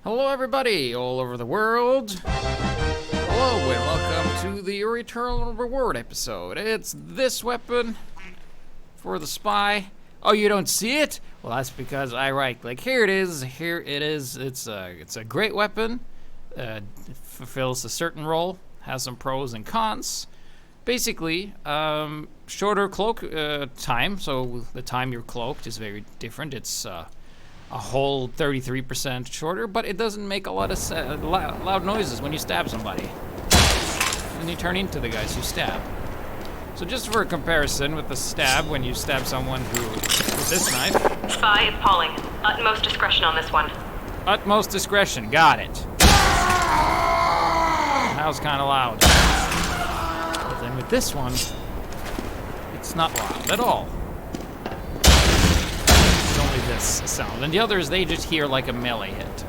Hello everybody all over the world. Hello and welcome to the YER Eternal Reward episode. It's this weapon for the spy. Oh, you don't see it? Well, that's because I right click. Here it is. Here it is. It's a great weapon. It fulfills a certain role. Has some pros and cons. Basically, shorter cloak time. So the time you're cloaked is very different. It's a whole 33% shorter, but it doesn't make a lot of loud noises when you stab somebody. When you turn into the guys you stab. So just for a comparison with the stab, when you stab someone with this knife. Spy is Pauling. Utmost discretion on this one. Utmost discretion, got it. That was kind of loud. But then with this one, it's not loud at all. This sound, and the others they just hear like a melee hit.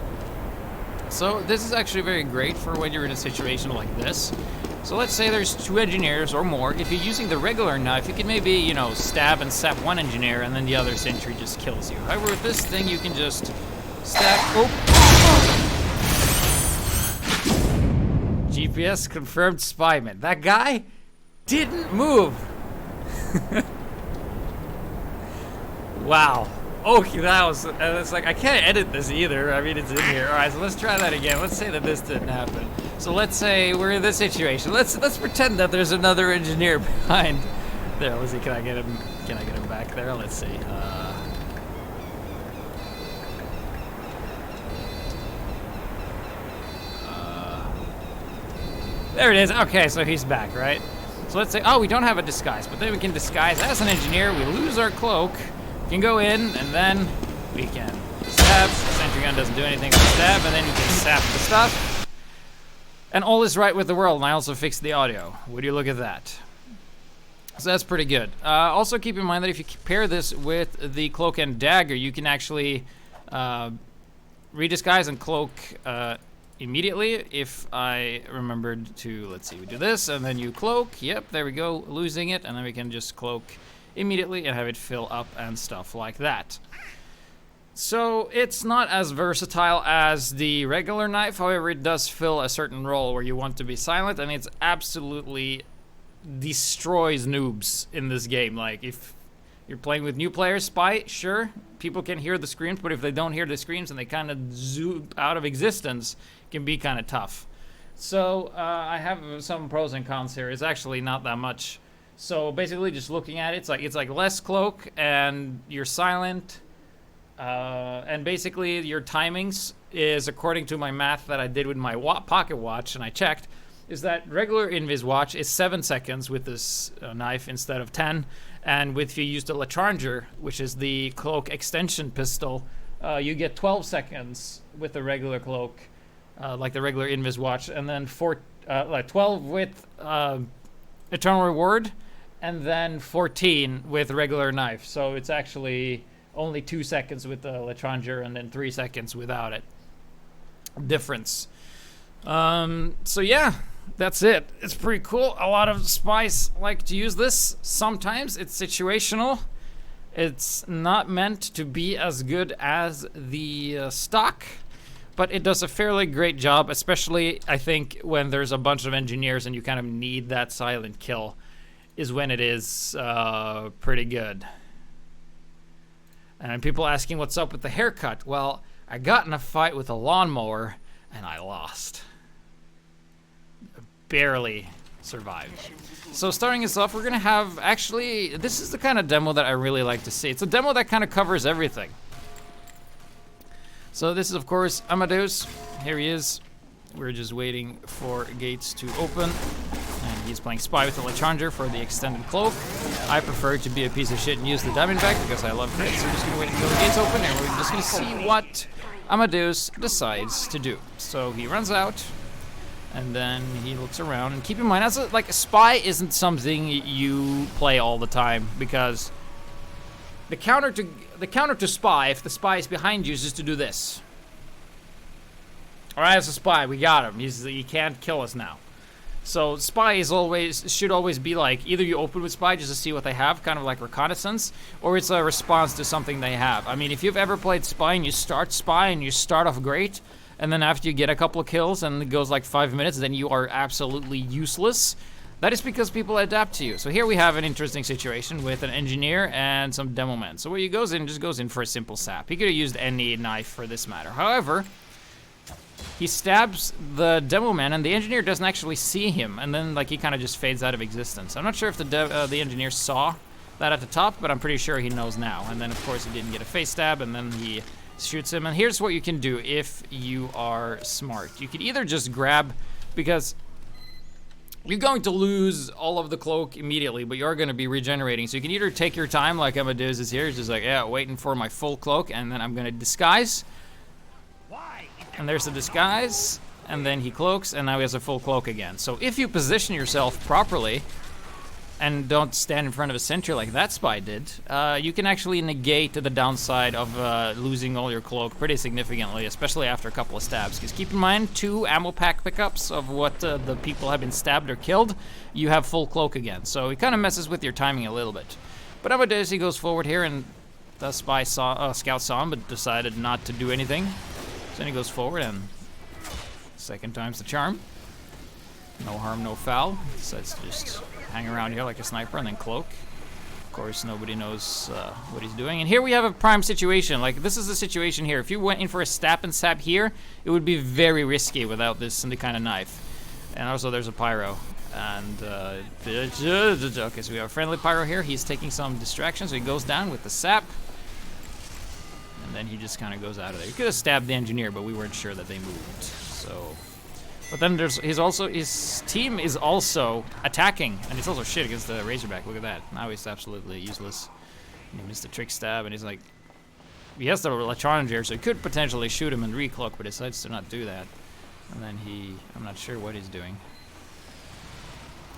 So this is actually very great for when you're in a situation like this. So let's say there's 2 engineers or more. If you're using the regular knife, you can maybe, you know, stab and sap one engineer and then the other sentry just kills you. However, with this thing you can just stab. Oh! GPS confirmed spyman. That guy didn't move. Wow. Okay, that was, it's like, I can't edit this either. I mean, it's in here. All right, so let's try that again. Let's say that this didn't happen. So let's say we're in this situation. Let's pretend that there's another engineer behind. There, let's see, can I get him back there? Let's see. There it is. Okay, so he's back, right? So let's say, oh, we don't have a disguise, but then we can disguise as an engineer. We lose our cloak. You can go in, and then we can stab. The sentry gun doesn't do anything but stab, and then you can sap the stuff. And all is right with the world, and I also fixed the audio. Would you look at that? So that's pretty good. Also keep in mind that if you pair this with the cloak and dagger, you can actually redisguise and cloak immediately. If I remembered to, let's see, we do this, and then you cloak. Yep, there we go, losing it, and then we can just cloak immediately and have it fill up and stuff like that. So it's not as versatile as the regular knife, however it does fill a certain role where you want to be silent, and it's absolutely destroys noobs in this game. Like if you're playing with new players, spy, sure, people can hear the screams, but if they don't hear the screams and they kind of zoom out of existence, it can be kind of tough. So I have some pros and cons here. It's actually not that much. So basically, just looking at it, it's like less cloak, and you're silent, and basically your timings is, according to my math that I did with my pocket watch, and I checked, is that regular invis watch is 7 seconds with this knife instead of 10, and if you use the Lecharger, which is the cloak extension pistol, you get 12 seconds with the regular cloak, like the regular invis watch, and then 12 with Eternal Reward, and then 14 with regular knife. So it's actually only 2 seconds with the Lecharger and then 3 seconds without it. Difference. So yeah, that's it. It's pretty cool. A lot of spies like to use this. Sometimes it's situational. It's not meant to be as good as the stock, but it does a fairly great job, especially, I think, when there's a bunch of engineers and you kind of need that silent kill, is when it is pretty good. And people asking what's up with the haircut. Well, I got in a fight with a lawnmower, and I lost. Barely survived. So starting us off, we're going to have, actually, this is the kind of demo that I really like to see. It's a demo that kind of covers everything. So this is, of course, Amadeus. Here he is. We're just waiting for gates to open. And he's playing spy with the Lecharger for the extended cloak. I prefer to be a piece of shit and use the Diamondback because I love crits. So we're just going to wait until the gates open, and we're just going to see what Amadeus decides to do. So he runs out, and then he looks around. And keep in mind, as a spy isn't something you play all the time, because the counter to spy, if the spy is behind you, is just to do this. Alright, as a spy, we got him. He can't kill us now. So spy should always be like, either you open with spy just to see what they have, kind of like reconnaissance, or it's a response to something they have. I mean, if you've ever played spy and you start off great, and then after you get a couple of kills and it goes like 5 minutes, then you are absolutely useless. That is because people adapt to you. So here we have an interesting situation with an engineer and some demo men. So where he goes in, just goes in for a simple sap. He could have used any knife for this matter. However, he stabs the demo man, and the engineer doesn't actually see him, and then like he kind of just fades out of existence. I'm not sure if the engineer saw that at the top, but I'm pretty sure he knows now. And then of course he didn't get a face stab, and then he shoots him. And here's what you can do if you are smart. You could either just grab, because you're going to lose all of the cloak immediately, but you're going to be regenerating. So you can either take your time, like Amadeus is here, he's just like, yeah, waiting for my full cloak, and then I'm going to disguise. And there's the disguise, and then he cloaks, and now he has a full cloak again. So if you position yourself properly, and don't stand in front of a sentry like that spy did, you can actually negate the downside of losing all your cloak pretty significantly, especially after a couple of stabs. Because keep in mind, 2 ammo pack pickups of what the people have been stabbed or killed, you have full cloak again. So it kind of messes with your timing a little bit. But Amadeus, he goes forward here, and the scout saw him, but decided not to do anything. So then he goes forward, and second time's the charm. No harm, no foul. Decides to just hang around here like a sniper and then cloak. Of course, nobody knows what he's doing. And here we have a prime situation. Like, this is the situation here. If you went in for a stab and sap here, it would be very risky without this kind of knife. And also, there's a pyro. And, okay, so we have a friendly pyro here. He's taking some distraction, so he goes down with the sap. And then he just kind of goes out of there. He could have stabbed the engineer, but we weren't sure that they moved. So, but then his team is also attacking, and it's also shit against the Razorback. Look at that. Now he's absolutely useless. And he missed the trick stab, and he's like, he has the Electroninger, so he could potentially shoot him and recloak, but decides to not do that. And then I'm not sure what he's doing.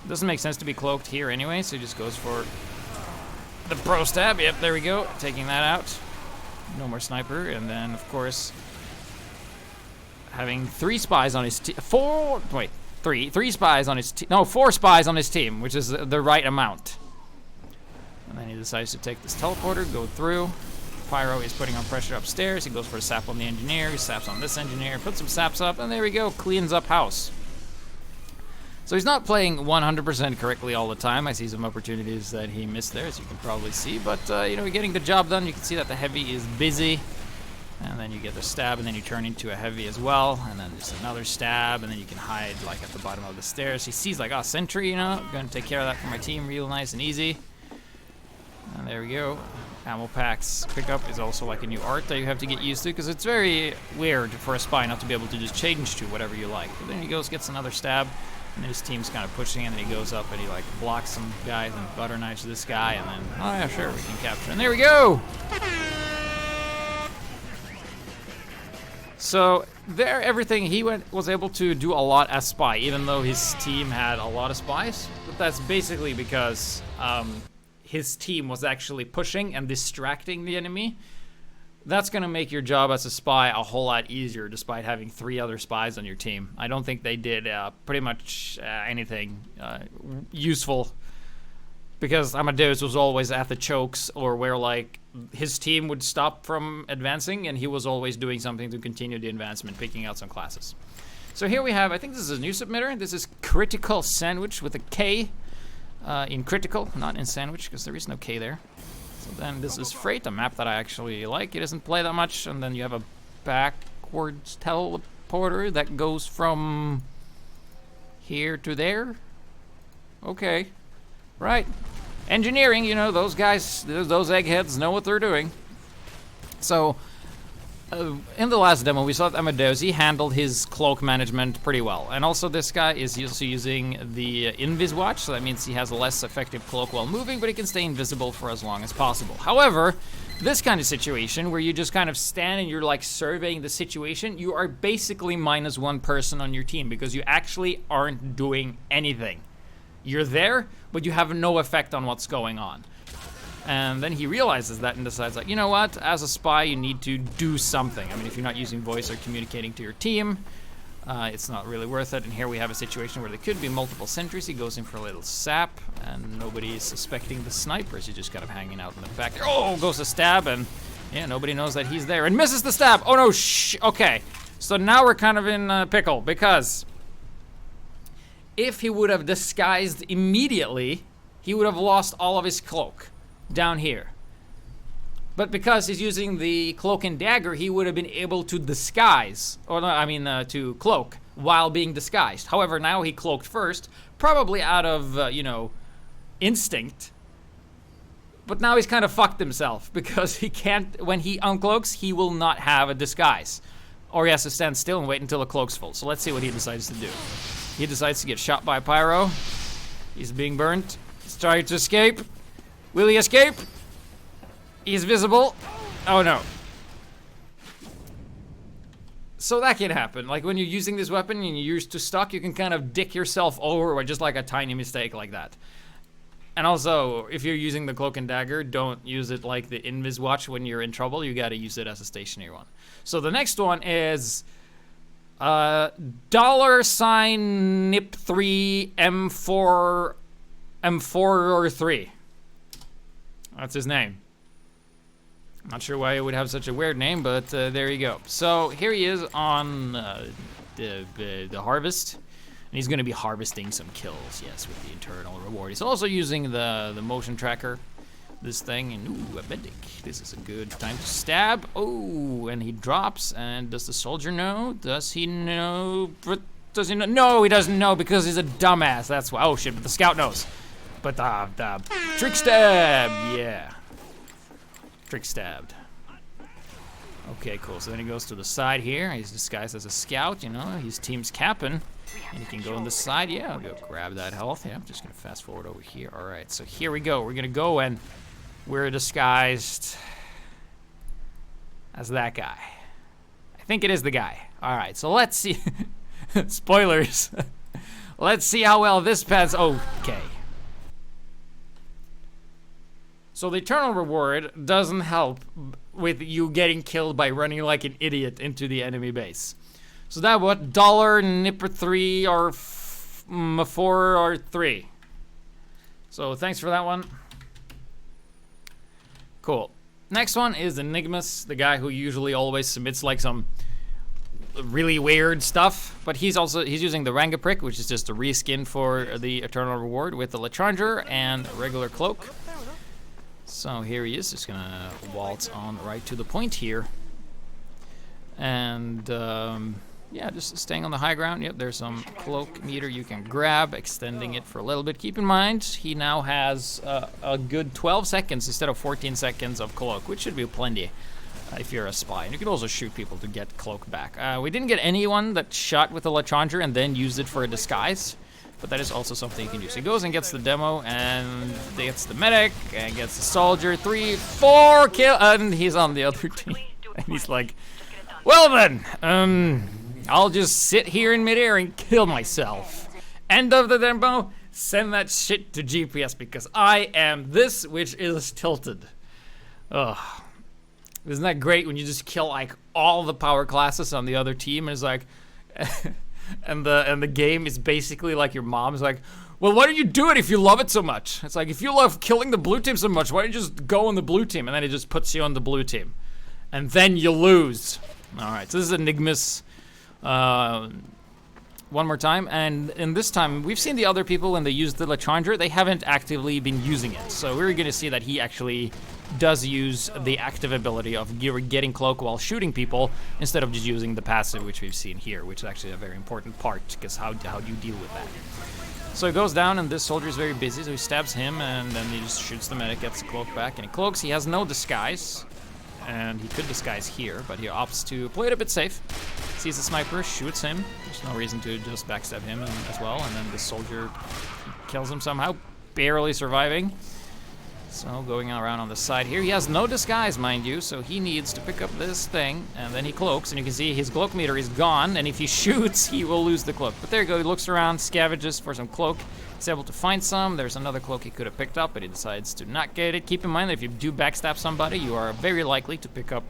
It doesn't make sense to be cloaked here anyway, so he just goes for the pro stab. Yep, there we go. Taking that out. No more sniper, and then of course having 3 spies on his team. 4 spies on his team. No, 4 spies on his team, which is the right amount. And then he decides to take this teleporter, go through. Pyro is putting on pressure upstairs. He goes for a sap on the engineer. He saps on this engineer, puts some saps up, and there we go. Cleans up house. So he's not playing 100% correctly all the time. I see some opportunities that he missed there, as you can probably see. But, you know, getting the job done. You can see that the heavy is busy. And then you get the stab, and then you turn into a heavy as well. And then just another stab, and then you can hide, like, at the bottom of the stairs. He sees, like, oh, sentry, you know. I'm going to take care of that for my team real nice and easy. And there we go. Ammo packs pickup is also, like, a new art that you have to get used to, because it's very weird for a spy not to be able to just change to whatever you like. But then he goes, gets another stab. And his team's kind of pushing, and then he goes up and he like blocks some guys and butter knives this guy, and then, oh yeah, sure, we can capture. And there we go! So there, everything, he was able to do a lot as spy, even though his team had a lot of spies. But that's basically because his team was actually pushing and distracting the enemy. That's going to make your job as a spy a whole lot easier, despite having 3 other spies on your team. I don't think they did pretty much anything useful, because Amadeus was always at the chokes, or where like his team would stop from advancing, and he was always doing something to continue the advancement, picking out some classes. So here we have, I think this is a new submitter. This is Critical Sandwich with a K in critical, not in sandwich, because there is no K there. So then this is Freight, a map that I actually like. It doesn't play that much, and then you have a backwards teleporter that goes from here to there. Okay, right. Engineering, you know, those guys, those eggheads know what they're doing. So, in the last demo, we saw that Amadeus, he handled his cloak management pretty well. And also this guy is also using the Invis Watch, so that means he has a less effective cloak while moving, but he can stay invisible for as long as possible. However, this kind of situation, where you just kind of stand and you're like surveying the situation, you are basically -1 person on your team, because you actually aren't doing anything. You're there, but you have no effect on what's going on. And then he realizes that and decides, like, you know what, as a spy you need to do something. I mean, if you're not using voice or communicating to your team, it's not really worth it. And here we have a situation where there could be multiple sentries. He goes in for a little sap, and nobody is suspecting the snipers. He's just kind of hanging out in the back there. Oh, goes to stab, and yeah, nobody knows that he's there, and misses the stab. Oh no, okay. So now we're kind of in a pickle, because if he would have disguised immediately, he would have lost all of his cloak down here. But because he's using the cloak and dagger, he would have been able to disguise, or no, I mean to cloak while being disguised. However, now he cloaked first, probably out of, you know, instinct. But now he's kind of fucked himself, because he can't, when he uncloaks, he will not have a disguise. Or he has to stand still and wait until the cloak's full. So let's see what he decides to do. He decides to get shot by Pyro. He's being burnt. He's trying to escape. Will he escape? He's visible. Oh no. So that can happen. Like when you're using this weapon and you're used to stock, you can kind of dick yourself over with just like a tiny mistake like that. And also, if you're using the cloak and dagger, don't use it like the invis watch when you're in trouble. You gotta use it as a stationary one. So the next one is $NIP3 M4 or 3. That's his name. I'm not sure why he would have such a weird name, but there you go. So here he is on the harvest, and he's going to be harvesting some kills, yes, with the Eternal Reward. He's also using the motion tracker, this thing, and ooh, a medic. This is a good time to stab. Oh, and he drops, and does the soldier know? Does he know? Does he know? No, he doesn't know because he's a dumbass. That's why. Oh shit, but the scout knows. But the trick stab, yeah. Trick stabbed. Okay, cool. So then he goes to the side here. He's disguised as a scout, you know. His team's capping. And he can go on the side. Yeah, I'll go grab that health. Yeah, I'm just going to fast forward over here. All right, so here we go. We're going to go and we're disguised as that guy. I think it is the guy. All right, so let's see. Spoilers. Let's see how well this pans. Okay. So the Eternal Reward doesn't help with you getting killed by running like an idiot into the enemy base. So that what? $NIP3 or 4 or 3. So thanks for that one. Cool. Next one is Enigmas, the guy who usually always submits like some really weird stuff, but he's using the Rangaprick, which is just a reskin for the Eternal Reward with the Lechandra and a regular cloak. So here he is, just gonna waltz on right to the point here. And yeah, just staying on the high ground. Yep, there's some cloak meter you can grab, extending it for a little bit. Keep in mind, he now has a good 12 seconds instead of 14 seconds of cloak, which should be plenty if you're a spy. And you can also shoot people to get cloak back. We didn't get anyone that shot with the Lechandra and then used it for a disguise. But that is also something you can use. He goes and gets the demo, and gets the medic, and gets the soldier. 3, 4 kill, and he's on the other team. And he's like, well then, I'll just sit here in midair and kill myself. End of the demo, send that shit to GPS because I am this which is tilted. Ugh. Isn't that great when you just kill like all the power classes on the other team and it's like... And the game is basically like your mom's like, well, why don't you do it if you love it so much? It's like, if you love killing the blue team so much, why don't you just go on the blue team? And then it just puts you on the blue team. And then you lose. All right, so this is Enigmas one more time. And in this time, we've seen the other people when they use the Lechandra, they haven't actively been using it. So we're going to see that he actually does use the active ability of getting cloak while shooting people instead of just using the passive, which we've seen here, which is actually a very important part, because how do you deal with that? So he goes down, and this soldier is very busy, so he stabs him, and then he just shoots the medic, gets the cloak back, and he cloaks. He has no disguise, and he could disguise here, but he opts to play it a bit safe. Sees the sniper, shoots him. There's no reason to just backstab him as well, and then the soldier kills him somehow, barely surviving. So going around on the side here, he has no disguise, mind you, so he needs to pick up this thing, and then he cloaks, and you can see his cloak meter is gone, and if he shoots, he will lose the cloak. But there you go, he looks around, scavenges for some cloak, he's able to find some. There's another cloak he could have picked up, but he decides to not get it. Keep in mind that if you do backstab somebody, you are very likely to pick up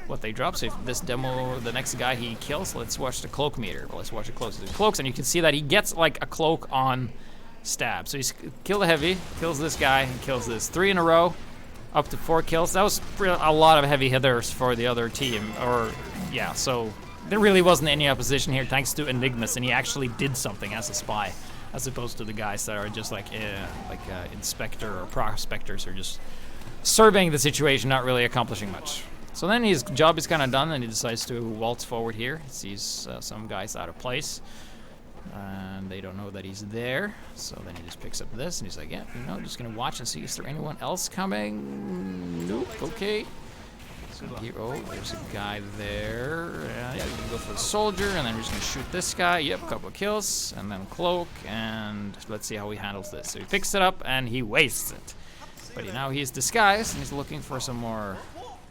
what they drop. So if this demo, the next guy he kills, let's watch the cloak meter. Let's watch it close. He cloaks, and you can see that he gets like a cloak on stab. So he's killed a heavy, kills this guy, and kills this. 3 in a row, up to 4 kills. That was a lot of heavy hitters for the other team. Or, yeah, so there really wasn't any opposition here thanks to Enigmas, and he actually did something as a spy, as opposed to the guys that are just like inspector or prospectors, or just surveying the situation, not really accomplishing much. So then his job is kind of done, and he decides to waltz forward here. He sees some guys out of place, and they don't know that he's there. So then he just picks up this, and he's like, yeah, you know, just gonna watch and see, is there anyone else coming? Nope, okay. So here, oh, there's a guy there. Yeah, we're gonna go for the soldier, and then we're just gonna shoot this guy. Yep, couple of kills, and then cloak, and let's see how he handles this. So he picks it up, and he wastes it. But now he's disguised, and he's looking for some more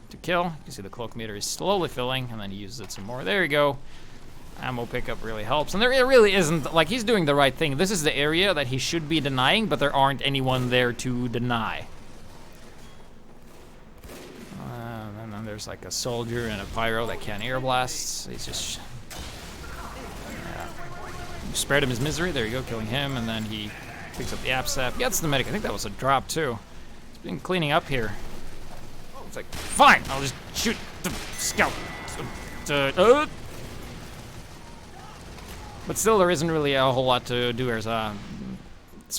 to kill. You can see the cloak meter is slowly filling, and then he uses it some more. There you go. Ammo pickup really helps, and there it really isn't, like, he's doing the right thing. This is the area that he should be denying, but there aren't anyone there to deny. And then there's like a soldier and a pyro that can air blasts. He's just spared him his misery. There you go, killing him, and then he picks up the AppSap. Gets the medic. I think that was a drop too. He's been cleaning up here. It's like, fine, I'll just shoot the scout. But still, there isn't really a whole lot to do here. It's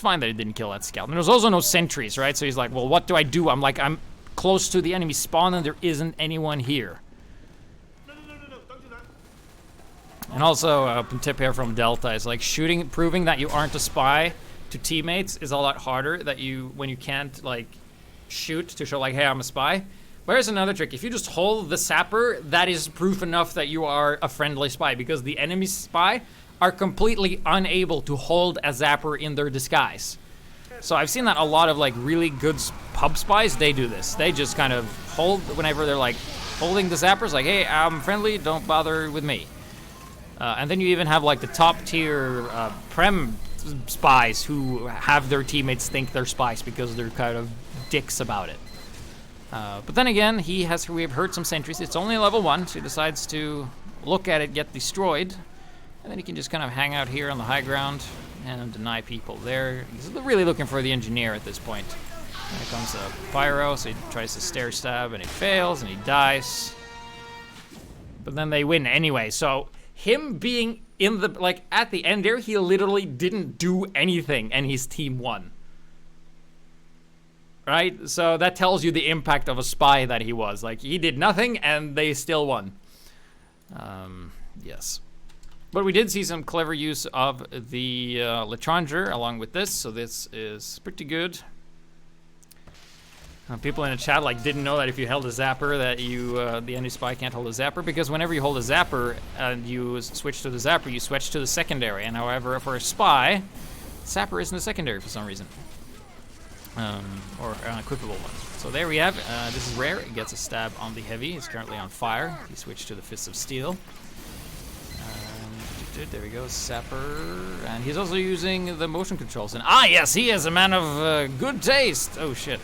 fine that he didn't kill that scout. And there's also no sentries, right? So he's like, well, what do I do? I'm close to the enemy spawn, and there isn't anyone here. No, don't do that. And also, a tip here from Delta is like proving that you aren't a spy to teammates is a lot harder when you can't like shoot to show like, hey, I'm a spy. But here's another trick. If you just hold the sapper, that is proof enough that you are a friendly spy, because the enemy spy are completely unable to hold a zapper in their disguise. So I've seen that a lot of like really good pub spies, they do this. They just kind of hold, whenever they're like holding the zappers, like, hey, I'm friendly, don't bother with me. And then you even have like the top tier Prem spies who have their teammates think they're spies because they're kind of dicks about it. But then again, we've heard some sentries. It's only level 1, so he decides to look at it get destroyed. And then he can just kind of hang out here on the high ground and deny people there. He's really looking for the engineer at this point. And here comes a pyro, so he tries to stair stab, and he fails, and he dies. But then they win anyway, so him being in the, like, at the end there, he literally didn't do anything, and his team won. Right? So that tells you the impact of a spy that he was. Like, he did nothing, and they still won. Yes. But we did see some clever use of the L'étranger along with this, so this is pretty good. People in the chat like didn't know that if you held a zapper that the enemy spy can't hold a zapper, because whenever you hold a zapper and you switch to the zapper, you switch to the secondary. And however, for a spy, zapper isn't a secondary for some reason, or an equipable one. So there we have. This is rare. It gets a stab on the heavy. He's currently on fire. He switched to the Fists of Steel. There we go, Sapper, and he's also using the motion controls. And yes, he is a man of good taste. Oh shit.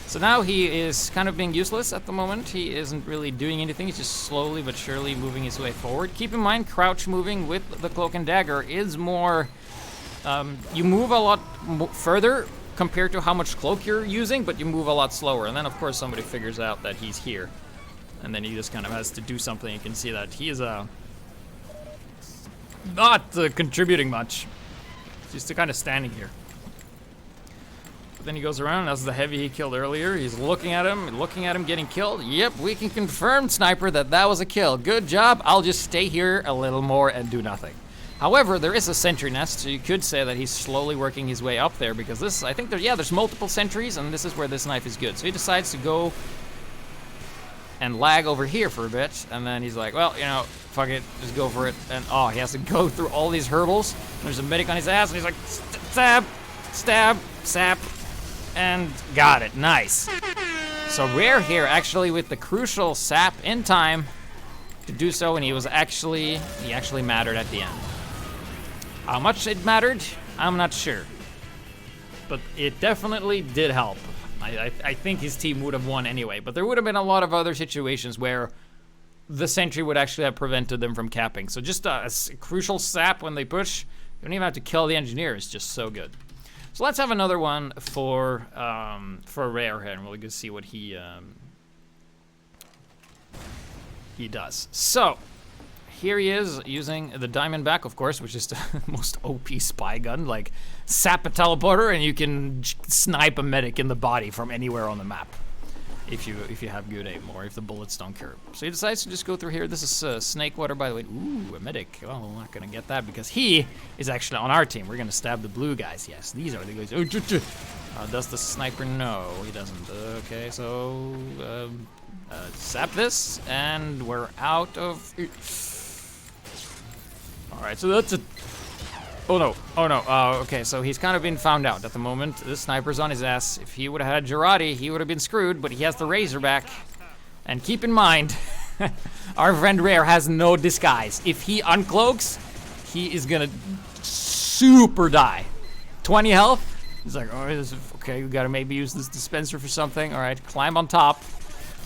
So now he is kind of being useless at the moment. He isn't really doing anything. He's just slowly but surely moving his way forward. Keep in mind, crouch moving with the cloak and dagger is more. You move a lot further compared to how much cloak you're using, but you move a lot slower. And then of course somebody figures out that he's here, and then he just kind of has to do something. You can see that he is not contributing much. Just kind of standing here. But then he goes around, that's the heavy he killed earlier. He's looking at him getting killed. Yep, we can confirm, Sniper, that was a kill. Good job. I'll just stay here a little more and do nothing. However, there is a sentry nest, so you could say that he's slowly working his way up there, because this, I think there's multiple sentries, and this is where this knife is good. So he decides to go and lag over here for a bit, and then he's like, well, you know, fuck it, just go for it. And he has to go through all these hurdles. There's a medic on his ass, and he's like, stab, stab, sap, and got it. Nice. So Rare here, actually, with the crucial sap in time to do so, and he actually mattered at the end. How much it mattered, I'm not sure, but it definitely did help. I think his team would have won anyway, but there would have been a lot of other situations where the sentry would actually have prevented them from capping. So just a crucial sap when they push. You don't even have to kill the engineer. It's just so good. So let's have another one for Rare here, and we'll just see what he does. So here he is using the Diamondback, of course, which is the most OP spy gun. Like, sap a teleporter and you can snipe a medic in the body from anywhere on the map. If you have good aim, or if the bullets don't care. So he decides to just go through here. This is Snake Water, by the way. Ooh, a medic. Well, we're not gonna get that because he is actually on our team. We're gonna stab the blue guys. Yes, these are the guys. Does the sniper? No, he doesn't. Okay, so sap this, and we're out of. All right, so that's a. Oh no, oh no, okay, so he's kind of been found out at the moment. This sniper's on his ass. If he would have had Girardi, he would have been screwed, but he has the Razorback. And keep in mind, our friend Rare has no disguise. If he uncloaks, he is gonna super die. 20 health, he's like, oh, this is, okay, we gotta maybe use this dispenser for something. All right, climb on top.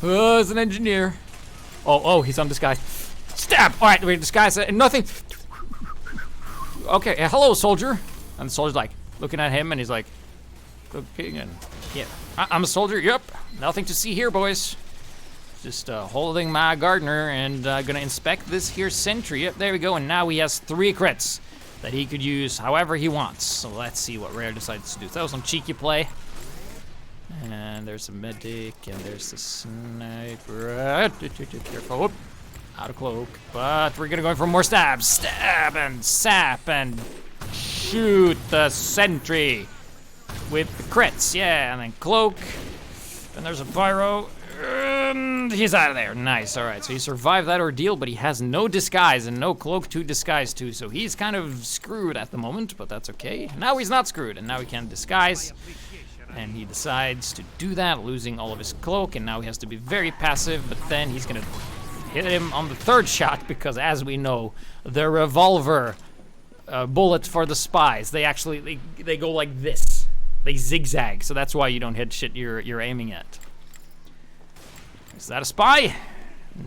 Oh, it's an engineer. Oh, he's on disguise. Stab, all right, wait, disguise, nothing. Okay, hello, soldier. And the soldier's like looking at him, and he's like, looking, and yeah, I'm a soldier. Yep, nothing to see here, boys. Just holding my Gardner and gonna inspect this here sentry. Yep, there we go. And now he has 3 crits that he could use however he wants. So let's see what Rare decides to do. So that was some cheeky play. And there's a medic, and there's the sniper. Careful. Whoop. Out of cloak, but we're gonna go in for more stabs. Stab and sap and shoot the sentry with the crits. Yeah, and then cloak. And there's a pyro. And he's out of there. Nice. All right, so he survived that ordeal, but he has no disguise and no cloak to disguise to, so he's kind of screwed at the moment, but that's okay. Now he's not screwed, and now he can disguise. And he decides to do that, losing all of his cloak, and now he has to be very passive, but then he's gonna hit him on the 3rd shot because, as we know, the revolver bullets for the spies, they actually they go like this. They zigzag, so that's why you don't hit shit you're aiming at. Is that a spy?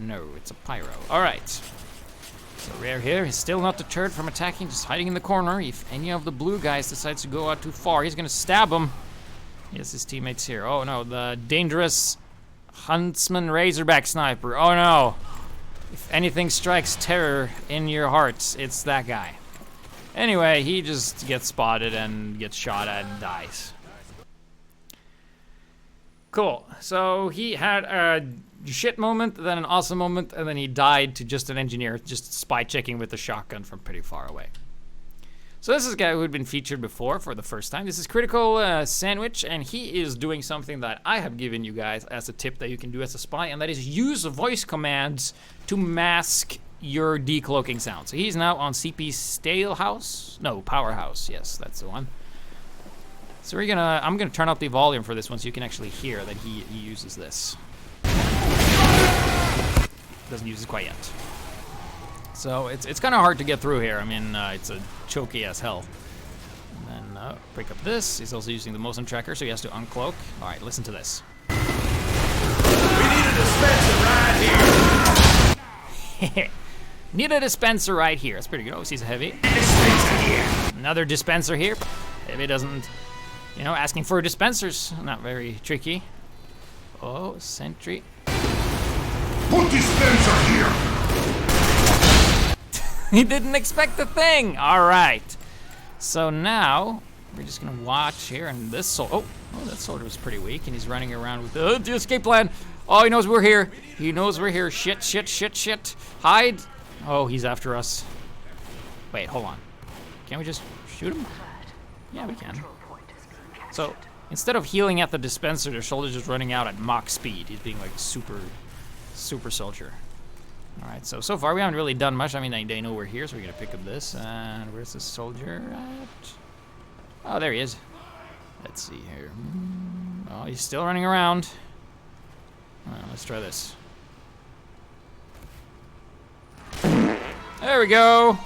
No, it's a pyro. All right. So Rare here is still not deterred from attacking, just hiding in the corner. If any of the blue guys decides to go out too far, he's gonna stab him. Yes, his teammates here. Oh no, the dangerous Huntsman Razorback sniper. Oh no. If anything strikes terror in your hearts, it's that guy. Anyway, he just gets spotted and gets shot at and dies. Cool. So he had a shit moment, then an awesome moment, and then he died to just an engineer, just spy checking with a shotgun from pretty far away. So this is a guy who had been featured before for the first time. This is Critical Sandwich, and he is doing something that I have given you guys as a tip that you can do as a spy, and that is use voice commands to mask your decloaking sound. So he's now on CP Stalehouse? No, Powerhouse. Yes, that's the one. So I'm gonna turn up the volume for this one so you can actually hear that he uses this. Doesn't use it quite yet. So it's kind of hard to get through here. I mean, it's a choky as hell. And then pick up this. He's also using the motion tracker, so he has to uncloak. All right, listen to this. We need a dispenser right here. Need a dispenser right here. That's pretty good. Oh, he's a heavy. Dispenser here. Another dispenser here. Heavy doesn't, asking for dispensers. Not very tricky. Oh, sentry. Put dispenser here. He didn't expect the thing. All right. So now we're just gonna watch here, and this soldier. Oh, that soldier was pretty weak, and he's running around with the escape plan. Oh, he knows we're here. He knows we're here. Shit, shit, shit, shit. Hide. Oh, he's after us. Wait, hold on. Can't we just shoot him? Yeah, we can. So instead of healing at the dispenser, the soldier's just running out at Mach speed. He's being like super soldier. All right, so far we haven't really done much. I mean, they know we're here, so we're gonna pick up this. And where's the soldier at? Oh, there he is. Let's see here. Oh, he's still running around. Let's try this. There we go.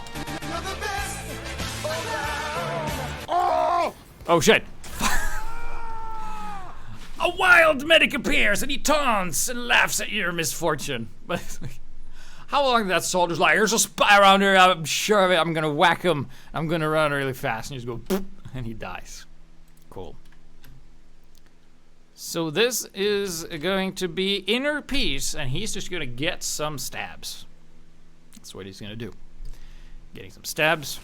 Oh shit. A wild medic appears and he taunts and laughs at your misfortune. But how long did that soldier's like, there's a spy around here, I'm sure of it, I'm gonna whack him, I'm gonna run really fast, and you just go, and he dies. Cool. So this is going to be Inner Peace, and he's just gonna get some stabs. That's what he's gonna do. Getting some stabs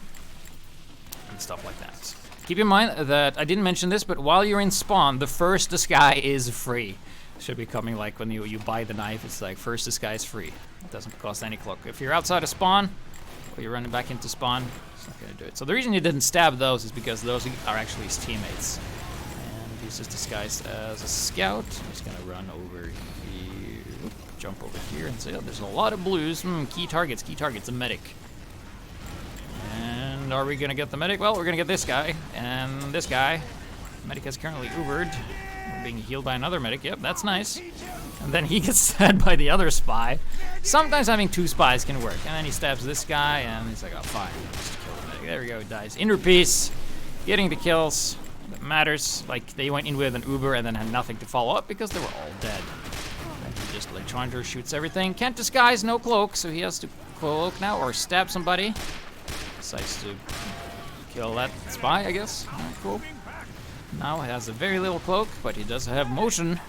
and stuff like that. Keep in mind that I didn't mention this, but while you're in spawn, the first disguise is free. Should be coming like when you buy the knife, it's like first disguise free. It doesn't cost any cloak. If you're outside of spawn, or you're running back into spawn, it's not gonna do it. So the reason he didn't stab those is because those are actually his teammates. And he's just disguised as a scout. He's gonna run over here, jump over here and say, oh, there's a lot of blues. Key targets, a medic. And are we gonna get the medic? Well, we're gonna get this guy, and this guy. Medic has currently Ubered. We're being healed by another medic, yep, that's nice. And then he gets stabbed by the other spy. Sometimes having 2 spies can work. And then he stabs this guy, and he's like, oh, fine. Just kill the medic. There we go, he dies. Inner peace, getting the kills. That matters. Like, they went in with an Uber and then had nothing to follow up because they were all dead. And he just, like, Challenger shoots everything. Can't disguise, no cloak, so he has to cloak now or stab somebody. Decides to kill that spy, I guess. Alright, cool. Now he has a very little cloak, but he does have motion.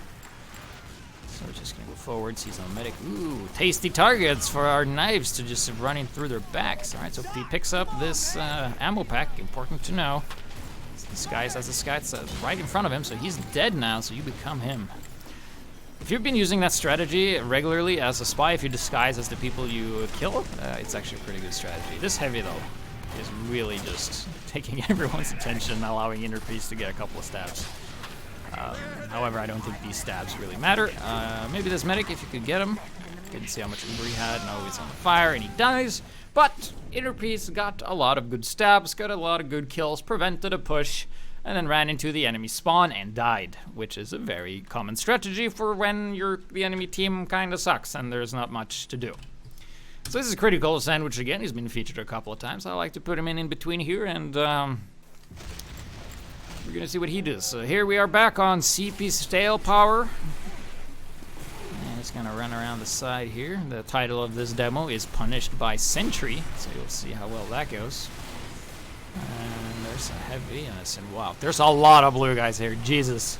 So we're just gonna go forward, see some medic. Ooh, tasty targets for our knives to just running through their backs. Alright, so he picks up this ammo pack, important to know. This guy has a guy right in front of him, so he's dead now, so you become him. If you've been using that strategy regularly as a spy, if you disguise as the people you kill, it's actually a pretty good strategy. This heavy, though, is really just taking everyone's attention, allowing Inner Peace to get a couple of stabs. However, I don't think these stabs really matter. Maybe this medic, if you could get him. Didn't see how much Uber he had. No, he's on fire, and he dies. But Inner Peace got a lot of good stabs, got a lot of good kills, prevented a push, and then ran into the enemy spawn and died, which is a very common strategy for when the enemy team kind of sucks and there's not much to do. So this is Critical Sandwich again. He's been featured a couple of times. I like to put him in between here, and we're gonna see what he does. So here we are back on CP Stale Power. And it's gonna run around the side here. The title of this demo is Punished by Sentry, so you'll see how well that goes. And there's a heavy, and wow, there's a lot of blue guys here, Jesus.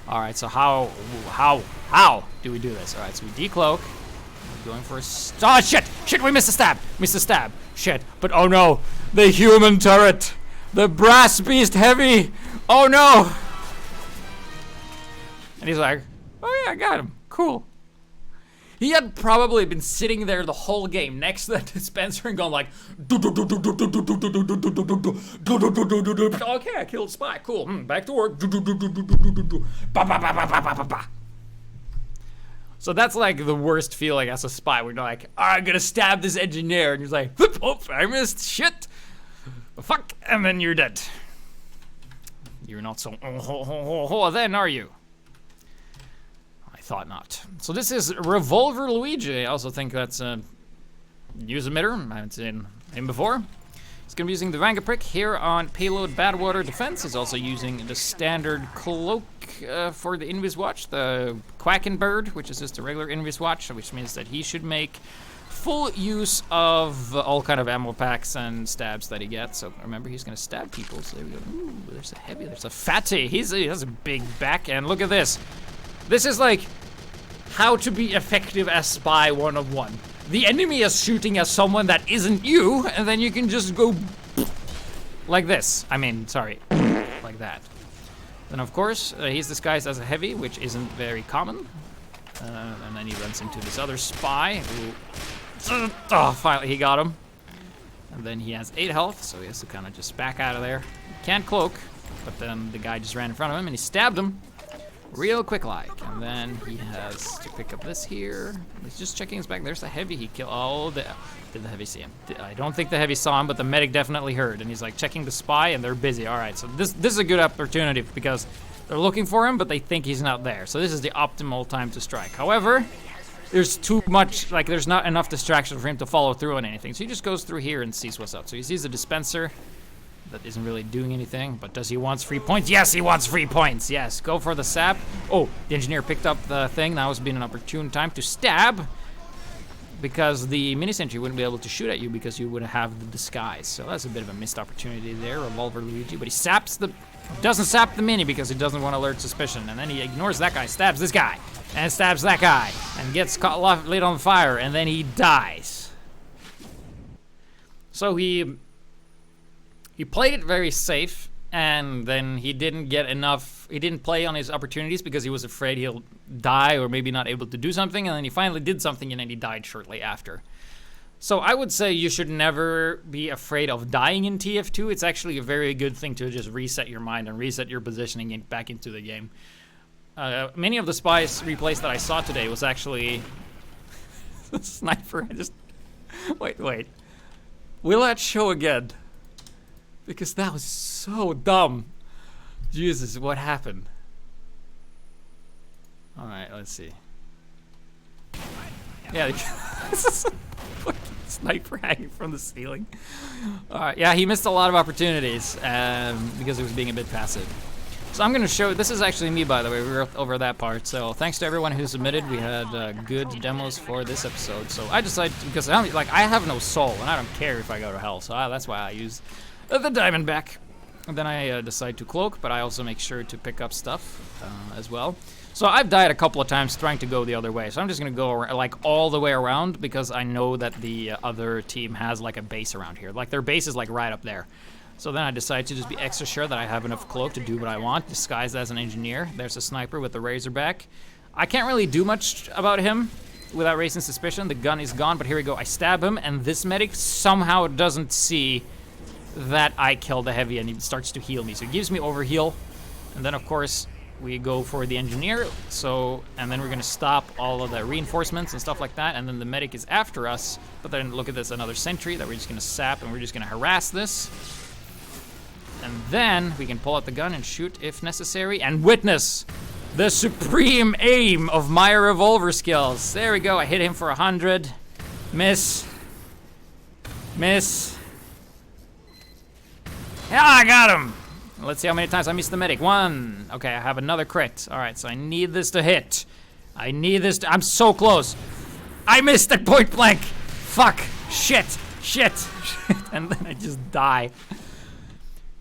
All right, so how do we do this? All right, so we decloak. We're going for a oh shit, we missed a stab, shit. But oh no, the human turret, the brass beast heavy, oh no. And he's like, oh yeah, I got him, cool. He had probably been sitting there the whole game next to that dispenser and going like, okay, I killed Spy, cool, back to work. So that's like the worst feeling as a spy, when you're like, oh, I'm gonna stab this engineer, and you're like, oh, I missed, shit, fuck, and then you're dead. You're not so then, are you? Thought not. So this is Revolver Luigi. I also think that's a use emitter. I haven't seen him before. He's going to be using the Vangaprick here on Payload Badwater Defense. He's also using the standard cloak for the Invis Watch, the Quackenbird, which is just a regular Invis Watch, which means that he should make full use of all kind of ammo packs and stabs that he gets. So remember, he's going to stab people. So there we go. Ooh, there's a heavy, there's a fatty. He has a big back, and look at this. This is like how to be effective as Spy 101. The enemy is shooting at someone that isn't you, and then you can just go like this. I mean, sorry, like that. Then of course, he's disguised as a heavy, which isn't very common. And then he runs into this other spy who, oh, finally he got him. And then he has 8 health, so he has to kind of just back out of there. Can't cloak, but then the guy just ran in front of him and he stabbed him. Real quick like, and then he has to pick up this here. He's just checking his back. There's the heavy. He killed. Oh, did the heavy see him? I don't think the heavy saw him, but the medic definitely heard. And he's like checking the spy, and they're busy. All right, so this is a good opportunity because they're looking for him, but they think he's not there. So this is the optimal time to strike. However, there's too much. Like there's not enough distraction for him to follow through on anything. So he just goes through here and sees what's up. So he sees the dispenser. That isn't really doing anything, but does he want free points? Yes, he wants free points. Yes, go for the sap. Oh, the engineer picked up the thing. Now has been an opportune time to stab because the mini sentry wouldn't be able to shoot at you because you would have the disguise. So that's a bit of a missed opportunity there, Revolver Luigi. But he doesn't sap the mini because he doesn't want to alert suspicion. And then he ignores that guy, stabs this guy, and stabs that guy, and gets caught lit on fire, and then he dies. So he played it very safe, and then he didn't get enough. He didn't play on his opportunities because he was afraid he'll die or maybe not able to do something, and then he finally did something, and then he died shortly after. So I would say you should never be afraid of dying in TF2. It's actually a very good thing to just reset your mind and reset your positioning back into the game. Many of the spies replays that I saw today was actually the sniper. I just wait. Will that show again? Because that was so dumb. Jesus, what happened? All right, let's see. Yeah, this is a fucking sniper hanging from the ceiling. All right, yeah, he missed a lot of opportunities because he was being a bit passive. So I'm gonna show, this is actually me, by the way, we were over that part. So thanks to everyone who submitted. We had good demos for this episode. So I decided, because I have no soul and I don't care if I go to hell. So that's why I use the Diamondback. And then I decide to cloak, but I also make sure to pick up stuff as well. So I've died a couple of times trying to go the other way. So I'm just gonna go like all the way around because I know that the other team has like a base around here. Like their base is like right up there. So then I decide to just be extra sure that I have enough cloak to do what I want, disguised as an engineer. There's a sniper with the Razorback. I can't really do much about him without raising suspicion. The gun is gone, but here we go. I stab him, and this medic somehow doesn't see that I killed the heavy, and he starts to heal me. So he gives me overheal, and then of course we go for the engineer. So, and then we're gonna stop all of the reinforcements and stuff like that, and then the medic is after us. But then look at this, another sentry that we're just gonna sap, and we're just gonna harass this. And then we can pull out the gun and shoot if necessary, and witness the supreme aim of my revolver skills. There we go, I hit him for 100. Miss. Miss. Yeah, I got him. Let's see how many times I missed the medic. 1. Okay, I have another crit. All right, so I need this to hit. I need this to, I'm so close. I missed at point blank. Fuck, shit. And then I just die.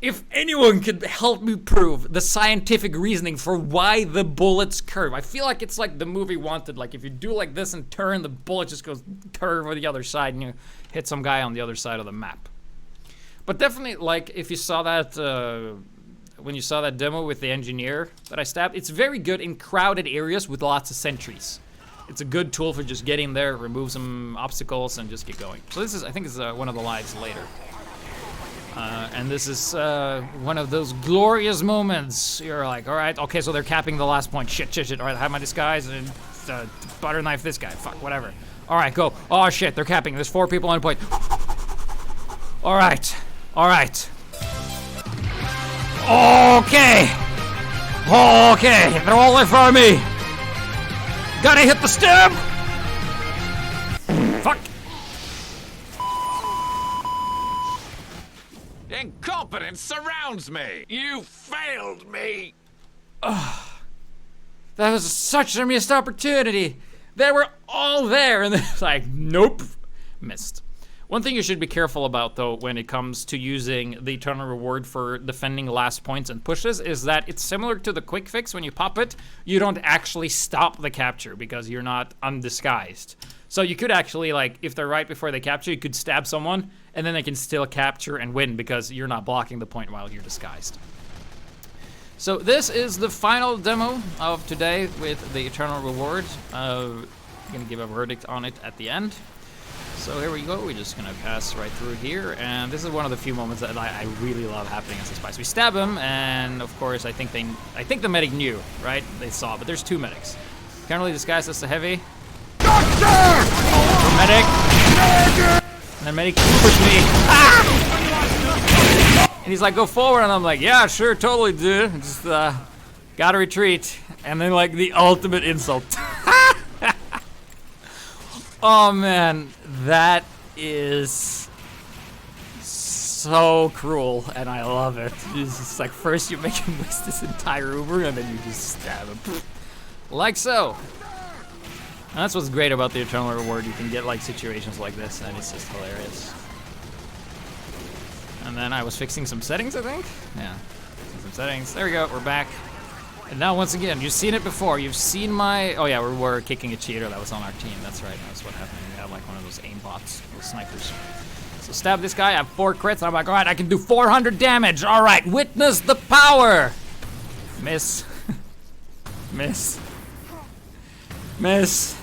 If anyone could help me prove the scientific reasoning for why the bullets curve, I feel like it's like the movie Wanted. Like if you do like this and turn, the bullet just goes curve over the other side and you hit some guy on the other side of the map. But definitely, like if you saw that, when you saw that demo with the engineer that I stabbed, it's very good in crowded areas with lots of sentries. It's a good tool for just getting there, remove some obstacles, and just get going. So this is, I think, is one of the lives later. And this is one of those glorious moments. You're like, all right, okay, so they're capping the last point. Shit. All right, I have my disguise and butter knife this guy. Fuck, whatever. All right, go. Oh shit, they're capping. There's 4 people on point. All right. Okay, they're all in front of me. Gotta hit the stem. Fuck. Incompetence surrounds me! You failed me! That was such a missed opportunity. They were all there, and it's like, nope, missed. One thing you should be careful about, though, when it comes to using the Eternal Reward for defending last points and pushes, is that it's similar to the quick fix. When you pop it, you don't actually stop the capture because you're not undisguised. So you could actually, like, if they're right before they capture, you could stab someone, and then they can still capture and win because you're not blocking the point while you're disguised. So this is the final demo of today with the Eternal Reward. I'm gonna give a verdict on it at the end. So here we go, we're just gonna pass right through here, and this is one of the few moments that I really love happening as a spy. So we stab him, and of course I think the medic knew, right? They saw, but there's 2 medics. Can't really disguise as the heavy. For medic. And then medic pushed me. Ah! And he's like, go forward, and I'm like, yeah, sure, totally, dude. Just gotta retreat. And then like the ultimate insult. Oh man, that is so cruel, and I love it. It's just like, first you make him waste this entire Uber, and then you just stab him. Like so. And that's what's great about the Eternal Reward. You can get like situations like this, and it's just hilarious. And then I was fixing some settings, I think? Yeah, fixing some settings. There we go, we're back. And now once again, you've seen it before. You've seen my, oh yeah, we were kicking a cheater that was on our team. That's right, that's what happened. We had like one of those aim bots, those snipers. So stab this guy, I have 4 crits, I'm like, alright, I can do 400 damage. Alright, witness the power. Miss. Miss. Miss.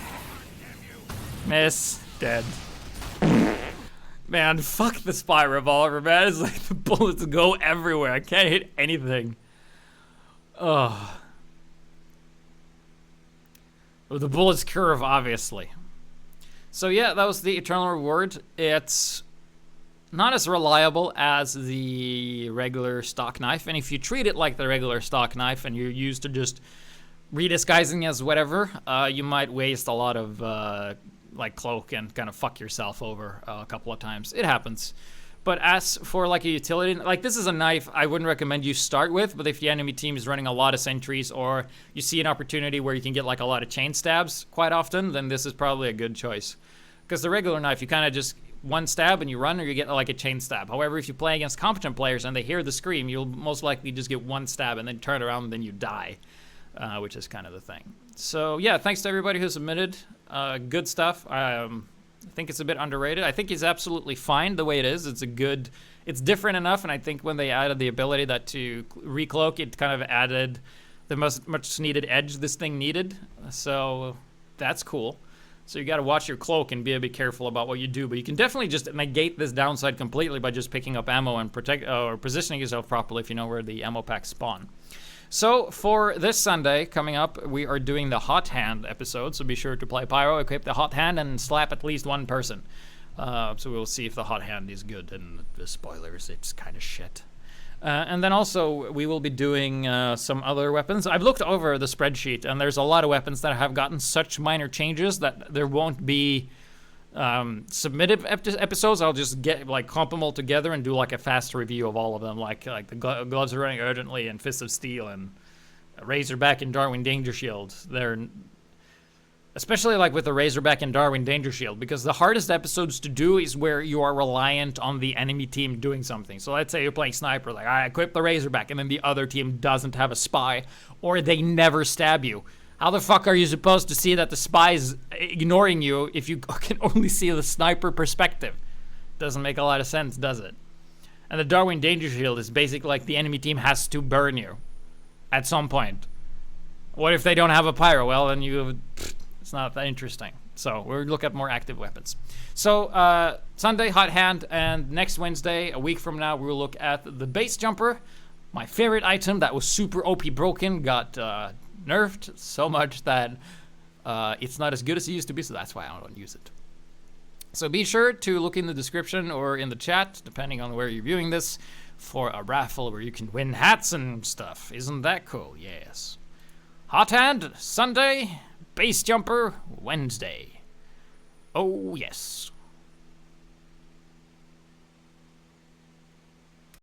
Miss. Dead. Man, fuck the spy revolver, man. It's like the bullets go everywhere. I can't hit anything. Oh. Well, the bullets curve, obviously. So yeah, that was the Eternal Reward. It's not as reliable as the regular stock knife, and if you treat it like the regular stock knife and you're used to just redisguising as whatever, you might waste a lot of like cloak and kind of fuck yourself over a couple of times. It happens. But as for like a utility, like this is a knife I wouldn't recommend you start with, but if the enemy team is running a lot of sentries or you see an opportunity where you can get like a lot of chain stabs quite often, then this is probably a good choice. Because the regular knife, you kind of just one stab and you run, or you get like a chain stab. However, if you play against competent players and they hear the scream, you'll most likely just get one stab and then turn around and then you die, which is kind of the thing. So yeah, thanks to everybody who submitted. Good stuff. I think it's a bit underrated. I think it's absolutely fine the way it is. It's different enough, and I think when they added the ability that to recloak, it kind of added the much needed edge this thing needed. So that's cool. So you got to watch your cloak and be a bit careful about what you do, but you can definitely just negate this downside completely by just picking up ammo and protect or positioning yourself properly if you know where the ammo packs spawn. So for this Sunday coming up, we are doing the Hot Hand episode, so be sure to play Pyro, equip the Hot Hand, and slap at least one person. So we'll see if the Hot Hand is good, and the spoilers, it's kind of shit. And then also, we will be doing some other weapons. I've looked over the spreadsheet, and there's a lot of weapons that have gotten such minor changes that there won't be submitted episodes. I'll just get comp them all together and do like a fast review of all of them, like the Gloves Are Running Urgently and Fist of Steel and Razorback and Darwin Danger Shield. They're especially like with the Razorback and Darwin Danger Shield, because the hardest episodes to do is where you are reliant on the enemy team doing something. So let's say you're playing Sniper, like I equip the Razorback, and then the other team doesn't have a spy, or they never stab you. How the fuck are you supposed to see that the spy is ignoring you if you can only see the Sniper perspective? Doesn't make a lot of sense, does it? And the Darwin Danger Shield is basically like the enemy team has to burn you at some point. What if they don't have a pyro? Well, then it's not that interesting. So we'll look at more active weapons. So Sunday, Hot Hand, and next Wednesday, a week from now, we'll look at the Base Jumper. My favorite item that was super OP broken got nerfed so much that it's not as good as it used to be, so that's why I don't use it. So be sure to look in the description or in the chat, depending on where you're viewing this, for a raffle where you can win hats and stuff. Isn't that cool? Yes. Hot Hand, Sunday. Base Jumper, Wednesday. Oh, yes.